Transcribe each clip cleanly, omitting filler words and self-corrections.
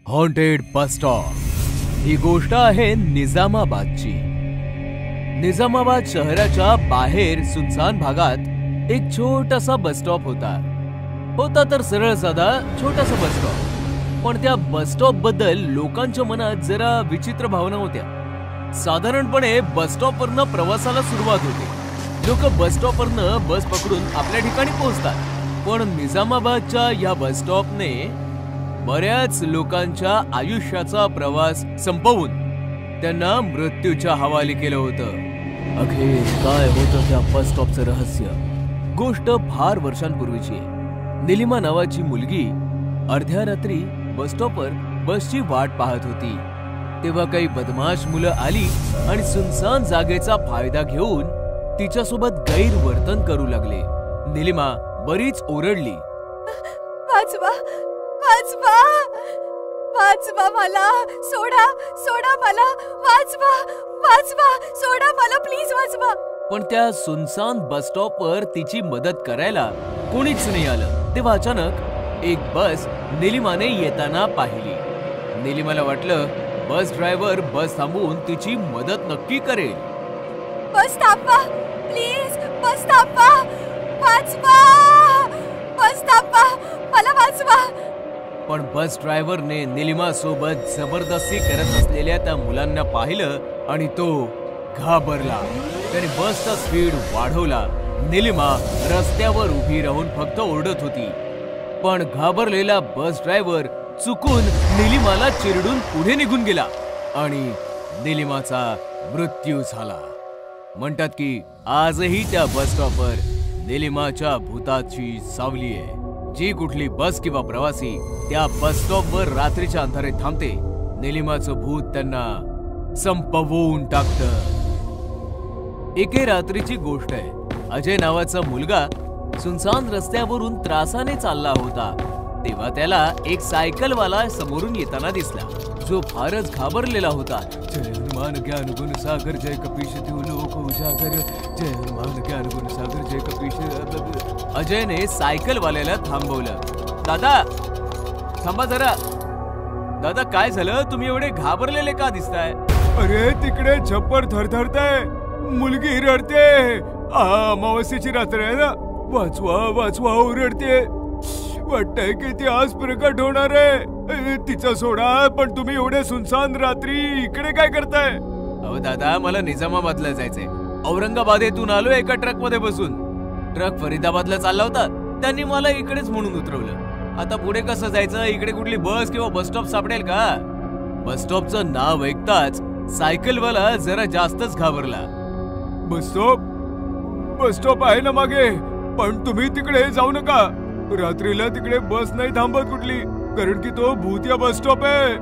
Haunted bus stop ही गोष्ट आहे निजामाबादची। निजामाबाद शहराच्या बाहेर सुनसान भागात एक छोटासा बस स्टॉप होता तर सरळ साधा छोटासा बस स्टॉप। पण त्या बस स्टॉप बद्दल लोकांच्या मनात जरा विचित्र भावना होत्या। साधारणपणे बस स्टॉप वरनं प्रवासाला सुरुवात होते। लोक बस स्टॉप वरनं बस पकडून आपल्या ठिकाणी पोहोचतात। पण निजामाबादच्या या बस स्टॉपने बऱ्याच लोकांच्या आयुष्याचा प्रवास संपवून त्यांना मृत्यूच्या हवाली केलं होतं। अखेर काय होतं त्या बस स्टॉपचं रहस्य? गोष्ट फार वर्षांपूर्वीची आहे। निलिमा नावाची मुलगी अर्ध्या रात्री बस स्टॉपवर बसची वाट पाहत होती। तेव्हा काही बदमाश मुलं आली आणि सुनसान जागेचा फायदा घेऊन तिच्यासोबत गैरवर्तन करू लागले। निलिमा बरीच ओरडली, वाचवा वाचवा वाचवा मला, सोडा सोडा मला, वाचवा वाचवा, सोडा मला, प्लीज वाचवा। पण त्या सुनसान बस स्टॉपवर तिची मदत करायला कोणीच नाही आलं। तेव्हा अचानक एक बस निलिमाने येताना पाहिली। निलिमाला वाटलं बस ड्रायव्हर बस थांबवून तिची मदत नक्की करेल। बस थांबवा प्लीज, बस थांबवा, वाचवा, बस थांबवा, मला वाचवा। पण बस ड्रायव्हरने निलिमा सोबत जबरदस्ती करत असलेल्या त्या मुलांना पाहिलं आणि तो घाबरला। त्याने बसचा स्पीड वाढवला। निलिमा रस्त्यावर उभी राहून फक्त ओरडत होती। पण घाबरलेला बस ड्रायव्हर चुकून निलिमाला चिरडून पुढे निघून गेला आणि निलिमाचा मृत्यू झाला। म्हणतात की आजही त्या बस स्टॉपवर निलिमाच्या भूताची सावली आहे। जी कुठली बस किंवा प्रवासी त्या बस स्टॉपवर रात्रीच्या अंधारे थांबते, निलिमाचं भूत त्यांना संपवून टाकतं। एके रात्रीची गोष्ट आहे। अजय नावाचा मुलगा सुनसान रस्त्यावरून त्रासाने चालला होता। तेव्हा त्याला एक सायकलवाला समोरून येताना दिसला, जो फारच घाबरलेला होता। जय हनुमान ज्ञान गुण सागर, जय कपीश देव लोक उजागर, जय हनुमान ज्ञान गुण सागर, जय कपीश। अजयने सायकलवाल्याला थांबवलं। दादा थांबा जरा। दादा काय झालं? तुम्ही एवढे घाबरलेले का दिसताय? अरे तिकडे छप्पर थरथरतंय, मुलगी रडते। अमावस्येची रात्र आहे ना, वाचवा वाचवा ओरडते। वाटतंय की ती आज प्रकट होणार आहे। तिचा सोडा, पण तुम्ही एवढे सुनसान रात्री इकडे काय करताय? अहो दादा, मला निजामाबादला जायचंय। औरंगाबादेतून आलो एका ट्रक मध्ये बसून। ट्रक फरीदाबादला चालला होता, त्यांनी मला इकडेच म्हणून उतरवलं। आता पुढे कसं जायचं? इकडे कुठली बस किंवा बस स्टॉप सापडेल का? बस स्टॉपचं नाव ऐकताच सायकलवाला जरा जास्तच घाबरला। Bus stop? बस स्टॉप आहे ना मागे, पण तुम्ही तिकडे जाऊ नका। रात्रीला तिकडे बस नाही थांबत कुठली, कारण की तो भूतिया बस स्टॉप आहे।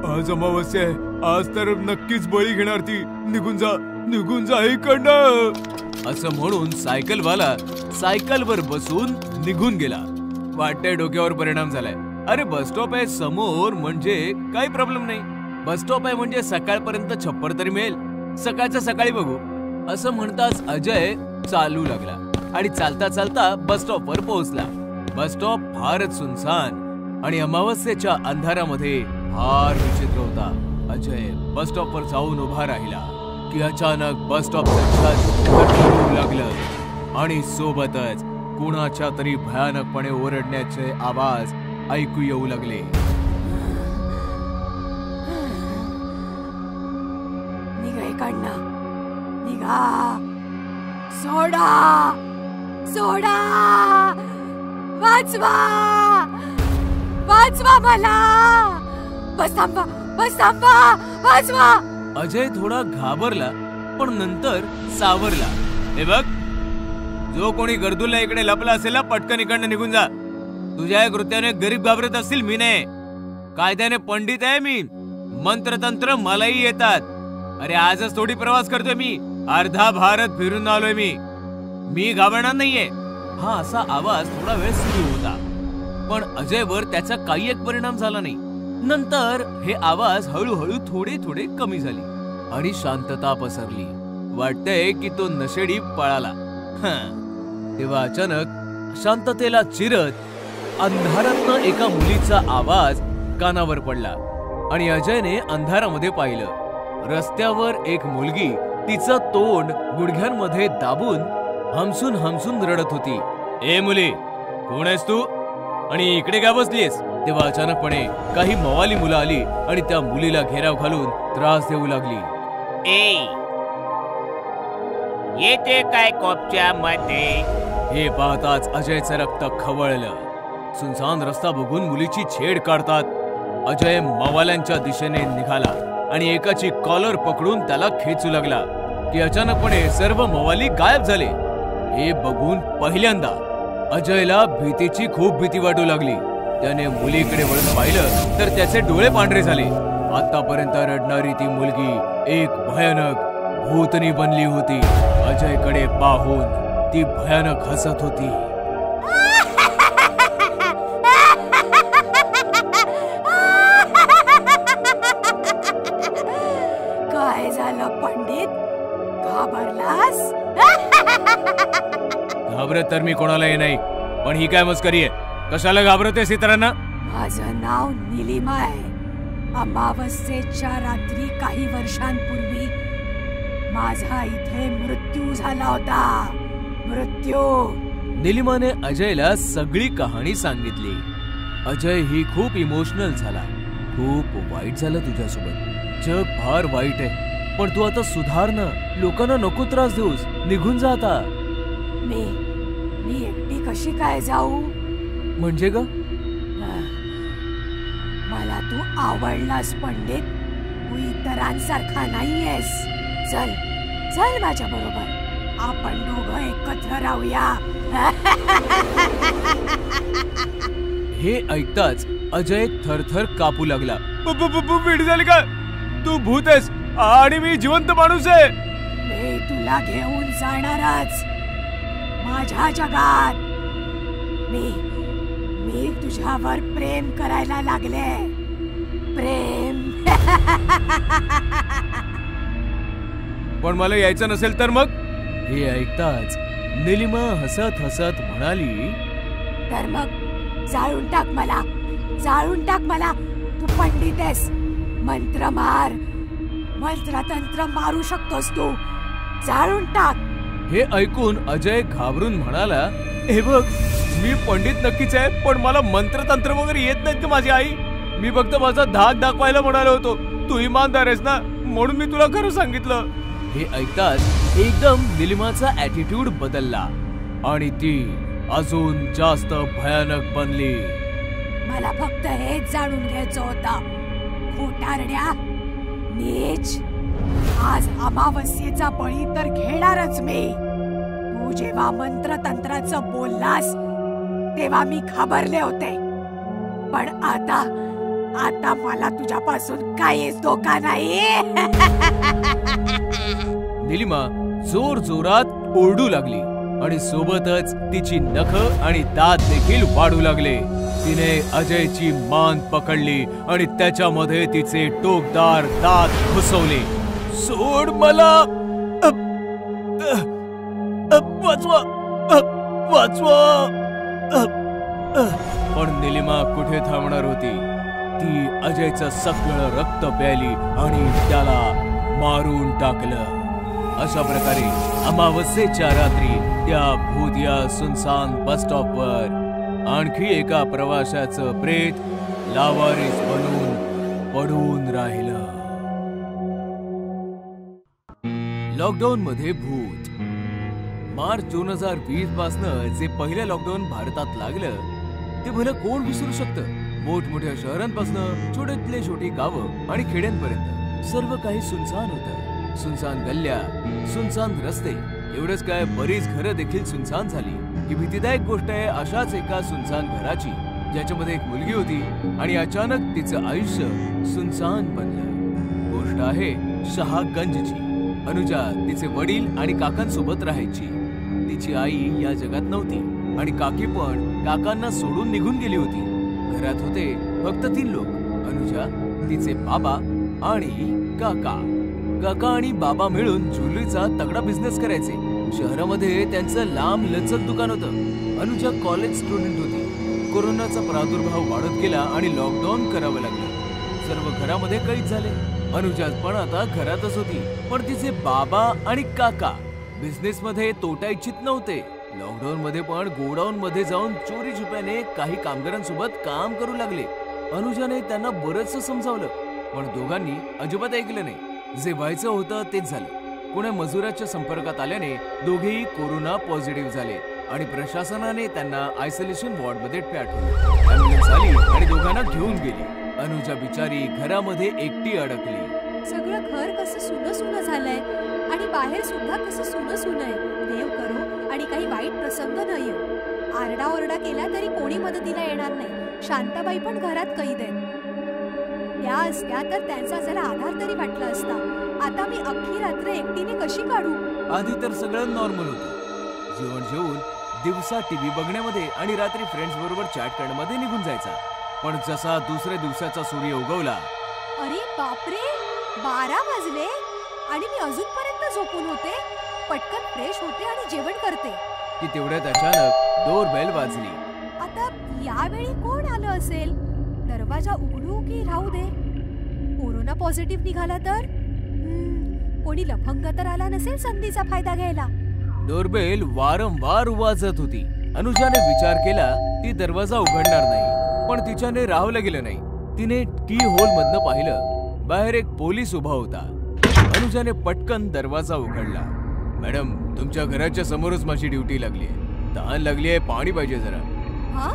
आज अमावस्या आहे, आज तर नक्कीच बळी घेणार ती। निघून जा इकडनं। असं म्हणून सायकलवाला सायकलवर बसून निघून गेला। वाटतंय डोक्यावर परिणाम झालाय। अरे बस स्टॉप आहे समोर म्हणजे काही प्रॉब्लेम नाही। बस स्टॉप आहे म्हणजे सकाळपर्यंत छप्पर तरी मिळेल, सकाळच्या सकाळी बघू। असं म्हणताच अजय चालू लागला आणि चालता चालता बस स्टॉपवर पोहोचला। बस स्टॉप फारच सुनसान आणि अमावस्येच्या अंधारामध्ये फार विचित्र होता। अजय बस स्टॉपवर जाऊन उभा राहिला की अचानक बस स्टॉपचं छत लागलं आणि सोबतच कुणाच्या तरी भयानकपणे ओरडण्याचे आवाज ऐकू येऊ लागले। निघा इकडनं, निघा, सोडा सोडा, वाचवा वाचवा मला, बस थांबवा, बस थांबवा, वाचवा। अजय थोडा घाबरला पण नंतर सावरला। हे बघ, जो कोणी गर्दूला इकडे लपला असेल ना, पटकन इकडनं निघून जा। तुझ्या या कृत्याने गरीब घाबरत असतील, मी नाही। कायद्याने पंडित आहे मी, मंत्रतंत्र मलाही येतात। अरे आजच थोडी प्रवास करतोय मी, अर्धा भारत फिरून आलोय मी घाबरणार नाहीये। हा असा आवाज थोडा वेळ सुरू होता, पण अजयवर त्याचा काही एक परिणाम झाला नाही। नंतर हे आवाज हळूहळू थोडे कमी झाले आणि शांतता पसरली। वाटतंय की तो नशेडी पळाला। तेव्हा अचानक शांततेला चिरत अंधारातनं एका मुलीचा आवाज कानावर पडला आणि अजयने अंधारामध्ये पाहिलं. रस्त्यावर एक मुलगी तिचं तोंड गुडघ्यांमध्ये दाबून हमसून हमसून रडत होती. ए मुली, कोण आहेस तू आणि इकडे का बसलीस? तेव्हा अचानकपणे काही मवाली मुलं आली आणि त्या मुलीला घेराव घालून त्रास देऊ लागली. ए, येते काय कोपच्या मध्ये? हे पाहताच अजयचं रक्त खवळलं. सुनसान रस्ता बघून मुलीची छेड काढतात. अजय मवाल्यांच्या दिशेने निघाला आणि एकाची कॉलर पकडून त्याला खेचू लागला की अचानकपणे सर्व मवाली गायब झाले. हे बघून पहिल्यांदा अजयला भीतीची खूप भीती वाटू लागली. त्याने मुलीकडे वळून पाहिलं तर त्याचे डोळे पांढरे झाले. आतापर्यंत रडणारी ती मुलगी एक भयानक भूतनी बनली होती. अजयकडे पाहून ती भयानक हसत होती. काय झालं पंडित, घाबरलास? घाबरत तर मी कोणालाही नाही, पण ही काय मस्करी आहे? कशाला घाबरतेस इतरांना? माझं नाव निलिमा आहे. अमावस्येच्या रात्री काही वर्षांपूर्वी माझा इथे मृत्यू झाला होता. मृत्यू. निलिमाने अजयला सगळी कहाणी सांगितली. अजय ही खूप इमोशनल झाला. खूप वाईट झालं तुझ्यासोबत. जग फार वाईट आहे, पण तू आता सुधार ना. लोकांना नको त्रास देऊस. निघून जा आता. मी एकटी कशी काय जाऊ? म्हणजे ग? मला तू आवडलास पंडित. तू इतरांसारखा नाहीयेस. चल चल माझ्या बरोबर. आपण दोघं एकत्र राहूया. हे ऐकताच अजय थरथर कापू लागला. वेडी झाली का? तू भूत आहेस आणि मी जिवंत माणूस आहे. मी तुला घेऊन जाणारच माझ्या जगात. मी तुझ्यावर प्रेम करायला लागले. प्रेम. पण मला यायचं नसेल तर मग? हे ऐकताच निलिमा हसत हसत म्हणाली, तर मग जाळून टाक मला. जाळून टाक मला. तू पंडित आहेस. मंत्र मार. मंत्रतंत्र मारू शकतोस तू. जाळून टाक. हे ऐकून अजय घाबरून म्हणाला, हे बघ, मी पंडित नक्कीच आहे, पण मला मंत्रतंत्र वगैरे येत नाहीत का माझी आई? मी फक्त माझा धाक दाखवायला म्हणालो होतो. तू इमानदार आहेस ना, म्हणून मी तुला खरं सांगितलं. हे ऐकताच एकदम निलिमाचा ॲटिट्यूड बदलला आणि ती अजून जास्त भयानक बनली. मला फक्त हेच जाणून घ्यायचं होतं. खोटारड्या, नीच. आज अमावस्येचा बळी तर घेणारच मी. तू जेव्हा मंत्रतंत्राचं बोललास तेव्हा मी घाबरले होते, पण आता मला तुझ्यापासून काहीच धोका नाही. निलिमा जोर जोरात ओरडू लागली आणि सोबतच तिची नख आणि दात देखील वाढू लागले. तिने अजयची मान पकडली आणि त्याच्यामध्ये तिचे टोकदार दात घुसवले. सोड मला. वाचवा, वाचवा. पण निलिमा कुठे थांबणार होती? ती अजयचं सगळं रक्त प्यायली आणि त्याला मारून टाकलं. अशा प्रकारे अमावस्येच्या रात्री त्या भूतिया सुनसान बस स्टॉपवर आणखी एका प्रवाशाचं प्रेत लावारिस बनून पडून राहिलं. लॉकडाऊन मध्ये भूत. मार्च 2020 पासनं जे पहिलं लॉकडाऊन भारतात लागलं ते भलं कोण विसरू शकतं? मोठमोठ्या शहरांपासनं छोट्यातले छोटी गावं आणि खेड्यांपर्यंत सर्व काही सुनसान होतं. सुनसान गल्ल्या, सुनसान रस्ते. एवढंच काय, बरीच घरं देखील सुनसान झाली. ही भीतीदायक गोष्ट आहे अशाच एका सुनसान घराची, ज्याच्यामध्ये एक मुलगी होती आणि अचानक तिचं आयुष्य सुनसान बनलं. गोष्ट आहे शहागंजची. अनुजा तिचे वडील आणि काकांसोबत राहायची. तिची आई या जगात नव्हती आणि काकी पण काकांना सोडून निघून गेली होती. घरात होते फक्त 3 लोक. अनुजा, तिचे बाबा आणि काका. काका आणि बाबा मिळून ज्वेलरीचा तगडा बिझनेस करायचे. शहरामध्ये त्यांचं लांब लचक दुकान होतं. अनुजा कॉलेज स्टुडंट होती. कोरोनाचा प्रादुर्भाव वाढत गेला आणि लॉकडाऊन करावं लागलं. सर्व घरामध्ये कैद झाले. अनुजा पण आता घरातच होती. पण तिचे बाबा आणि काका बिझनेस मध्ये तोटा इच्छित नव्हते. लॉकडाऊन मध्ये पण गोडाऊन मध्ये जाऊन चोरी छुप्याने काही कामगारांसोबत काम करू लागले. अनुजाने त्यांना बरंच समजावलं, पण दोघांनी अजिबात ऐकलं नाही. जे व्हायचं होतं तेच झालं. कोण्या मजुराच्या संपर्कात आल्याने दोघेही कोरोना पॉझिटिव्ह झाले आणि प्रशासनाने त्यांना आयसोलेशन वॉर्ड मध्ये पाठवलं. ॲम्ब्युलन्स आली आणि दोघांना घेऊन गेली. अनुजा बिचारी घरामध्ये एकटी अडकली. सगळं घर कसं सुनं सुनं झालंय आणि बाहेर सुद्धा कसं सुनं सुनं आहे. देव करो आणि काही वाईट प्रसंग न येऊ. आरडाओरडा केला तरी कोणी मदतीला येणार नाही. शांताबाई पण घरात कैद आहेत. त्या असत्या तर त्यांचा जरा आधार तरी वाटला असता. आता मी अख्खी रात्र एकटीने कशी काढू? आधी तर सगळं नॉर्मल होतं. जेवण जेवून दिवसा टीव्ही बघण्यामध्ये आणि रात्री फ्रेंड्स बरोबर चॅट करण्यामध्ये निघून जायचा. पण जसा दुसऱ्या दिवसाचा सूर्य उगवला, अरे बापरे, 12 वाजले आणि मी अजूनपर्यंत झोपून होते. पटकन फ्रेश होते आणि जेवण करते की तेवढ्यात अचानक डोरबेल वाजली. आता यावेळी कोण आलं असेल? दरवाजा उघडू की राहू दे? कोरोना पॉझिटिव्ह निघाला तर? कोणी लफंग तर आला नसेल संधीचा फायदा घ्यायला. डोरबेल वारंवार वाजत होती. अनुजाने विचार केला ती दरवाजा उघडणार नाही, पण तिच्याने राहवलं गेलं नाही. तिने की होल मधनं पाहिलं. बाहेर एक पोलीस उभा होता. अनुजाने पटकन दरवाजा उघडला. मॅडम, तुमच्या घराच्या समोरच माझी ड्युटी लागली आहे. तहान लागली आहे, पाणी पाहिजे जरा. हा,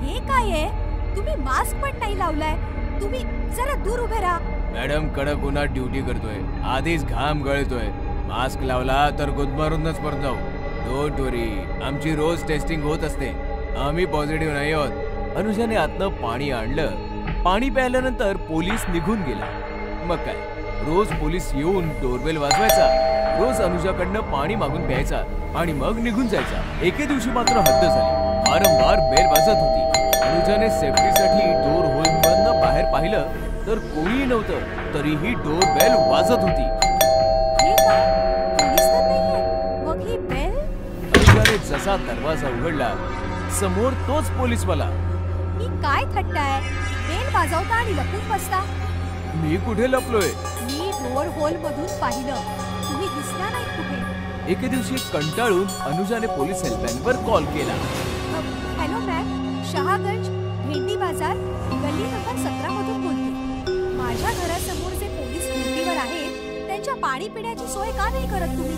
हे काय आहे? तुम्ही मास्क पण नाही लावलाय. तुम्ही जरा दूर उभे राहा. मॅडम, कडक उन्हात ड्युटी करतोय, आधीच घाम गळतोय. मास्क लावला तर गुदमारूनच परत जाऊ. डोंट वरी, आमची रोज टेस्टिंग होत असते. आम्ही पॉझिटिव्ह नाही आहोत. अनुजाने आतनं पाणी आणलं. पाणी प्यायल्यानंतर पोलीस निघून गेला. मग काय, रोज पोलीस येऊन डोरबेल वाजवायचा. रोज अनुजाकडनं पाणी मागून प्यायचा आणि मग निघून जायचा. एके दिवशी मात्र हद्द झाली. वारंवार बेल वाजत होती. अनुजाने सेफ्टीसाठी डोर होलमधनं बाहेर पाहिलं तर कोणीही नव्हतं. तरीही डोरबेल वाजत होती. हे काय? पोलीस तर नाहीये. मग ही बेल? अनुजाने जसा दरवाजा उघडला, समोर तोच पोलीसवाला. ही काय थट्टाय? बेल वाजवता आणि लपून बसता. मी कुठे लपलोय? मी डोर होल मधून पाहिलं. तुम्ही दिसला नाही कुठे. एके दिवशी कंटाळून अनुजाने पोलीस हेल्पलाईनवर कॉल केला. हॅलो मॅम, शहागंज भेंडी बाजार गल्ली नंबर 17 मधून बोलते. माझ्या घरासमोर जे पोलीस ड्युटीवर आहेत त्यांच्या पाणी पिण्याची सोय का नाही करत तुम्ही?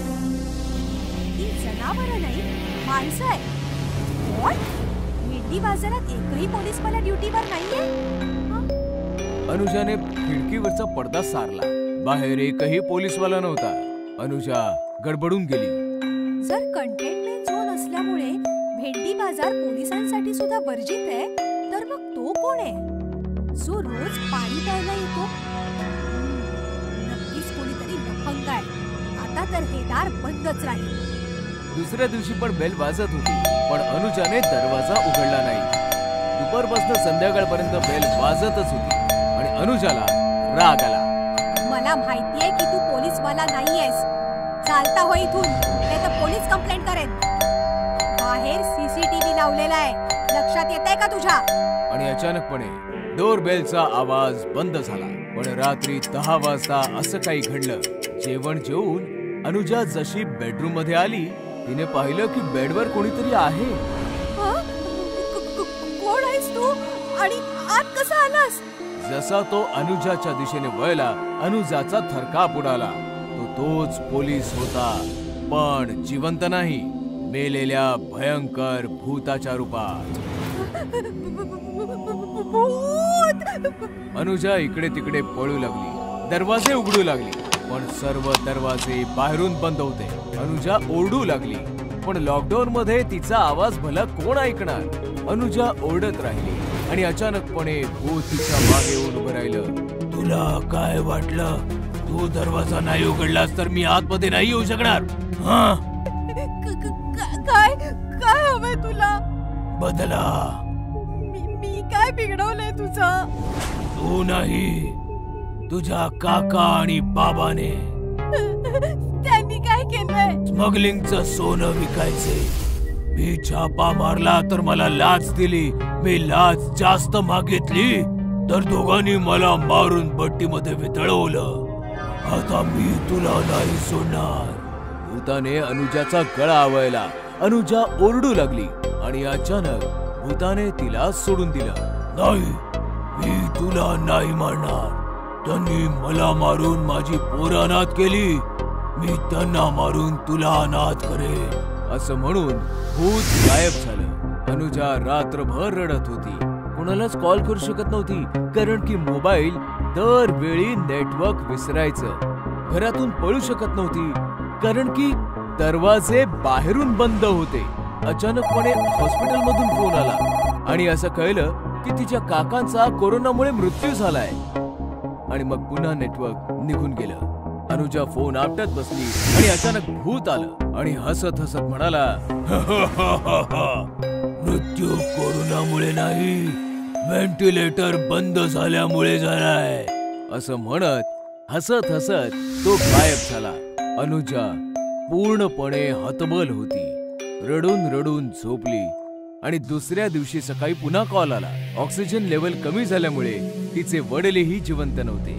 ही जनावरं नाही, माणसं आहे. व्हॉट? भेंडी बाजारात एकही पोलीस मला ड्युटीवर नाहीये? अनुजाने खिडकीवरचा पडदा सारला. बाहेर एकही पोलीसवाला नव्हता. अनुजा गडबडून गेली. जर कंटेनमेंट झोन असल्यामुळे भेंडी बाजार पोलिसांसाठी सुद्धा वर्जित आहे, तर मग तो कोण आहे जो रोज पाणी प्यायला येतो? नक्कीच कोणीतरी लफंग आहे. आता तर हे दार बंदच राहील. दुसऱ्या दिवशी पण बेल वाजत होती, पण अनुजाने दरवाजा उघडला नाही. दुपारपासून संध्याकाळपर्यंत बेल वाजतच होती आणि अनुजाला राग आला. मला माहितीये की तू पोलीसवाला नाहीयेस. चालता हो इथून, नाही तर पोलीस कंप्लेंट करेन. बाहेर सीसीटीव्ही लावलेला आहे, लक्षात येतंय का तुझ्या? आणि अचानकपणे डोरबेलचा आवाज बंद झाला. पण रात्री 10 वाजता असं काही घडलं. जेवण जेवून अनुजा जशी बेडरूम मध्ये आली, तिने पाहिलं की बेडवर कोणीतरी आहे. कोण आहेस तू आणि आत कसा आलास? जसा तो अनुजाच्या दिशेने वळला, अनुजाचा थरकाप उडाला. तोच पोलीस होता, पण जिवंत नाही, मेलेल्या भयंकर भूताच्या रूपात. अनुजा इकडे तिकडे पळू लागली. दरवाजे उघडू लागली, पण सर्व दरवाजे बाहेरून बंद होते. अनुजा ओरडू लागली, पण लॉकडाऊन मध्ये तिचा आवाज भला कोण ऐकणार? अनुजा ओरडत राहिली आणि अचानकपणे भूत तिच्या मागे येऊन उभं राहिलं. तुला काय वाटलं? तू दरवाजा नाही उघडलास तर मी आतमध्ये नाही येऊ शकणार. काय काय हवंय तुला? बदला. मी काय बिघडवलंय तुझं? तू नाही, तुझ्या काका आणि बाबाने. त्यांनी काय केलंय? स्मगलिंगचं सोनं विकायचे. मी छापा मारला तर मला लाच दिली. मी लाच जास्त मागितली तर दोघांनी मला मारून भट्टीमध्ये वितळवलं. आता मी तुला नाही सोडणार. भूताने अनुजाचा गळा आवळला. अनुजा ओरडू लागली आणि अचानक भूताने तिला सोडून दिलं. नाही, मी तुला नाही मारणार. त्यांनी मला मारून माझी पोरं अनाथ केली. मी त्यांना मारून तुला अनाथ करेन. असं म्हणून भूत गायब झालं. अनुजा रात्रभर रडत होती. कोणालाच कॉल करू शकत नव्हती, कारण की मोबाईल दरवेळी नेटवर्क विसरायचं. घरातून पळू शकत नव्हती, कारण की दरवाजे बाहेरून बंद होते. अचानकपणे हॉस्पिटलमधून फोन आला आणि असं कळलं की तिच्या काकांचा कोरोनामुळे मृत्यू झालाय. आणि मग पुन्हा नेटवर्क निघून गेलं. अनुजा फोन आपटत बसली आणि अचानक भूत आलं आणि हसत हसत म्हणाला, मृत्यू कोरोनामुळे नाही, व्हेंटिलेटर बंद झाल्यामुळे झालाय. असं म्हणत हसत हसत तो गायब झाला. अनुजा पूर्णपणे हतबल होती. रडून रडून झोपली आणि दुसऱ्या दिवशी सकाळी पुन्हा कॉल आला. ऑक्सिजन लेवल कमी झाल्यामुळे तिचे वडीलही जिवंत नव्हते.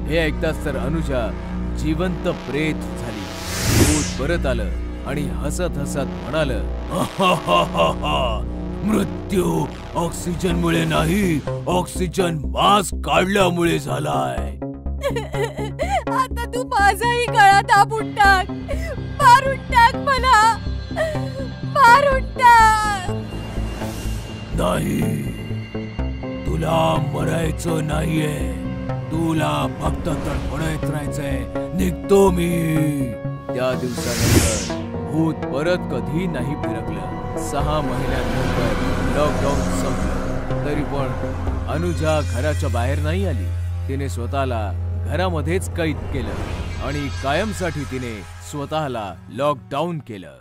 हे ऐकताच तर अनुजा जिवंत प्रेत झाली. भूत परत आलं आणि हसत हसत म्हणाल, मृत्यू ऑक्सिजन मुळे नाही, ऑक्सिजन मास्क काढल्यामुळे झालाय. आता तू माझाही गळा दाबून टाक. मारून टाक मला. मारून टाक. नाही, तुला मरायचं नाहीये. तुला फक्त तडफडत राहायचंय. निघतो मी. त्या दिवसानंतर भूत परत कधी नाही फिरकलं. 6 महिन्यांनंतर लॉकडाऊन संपलं. तरी पण अनुजा घराच्या बाहेर नाही आली. तिने स्वतःला घरामध्येच कैद केलं आणि कायमसाठी तिने स्वतःला लॉकडाऊन केलं.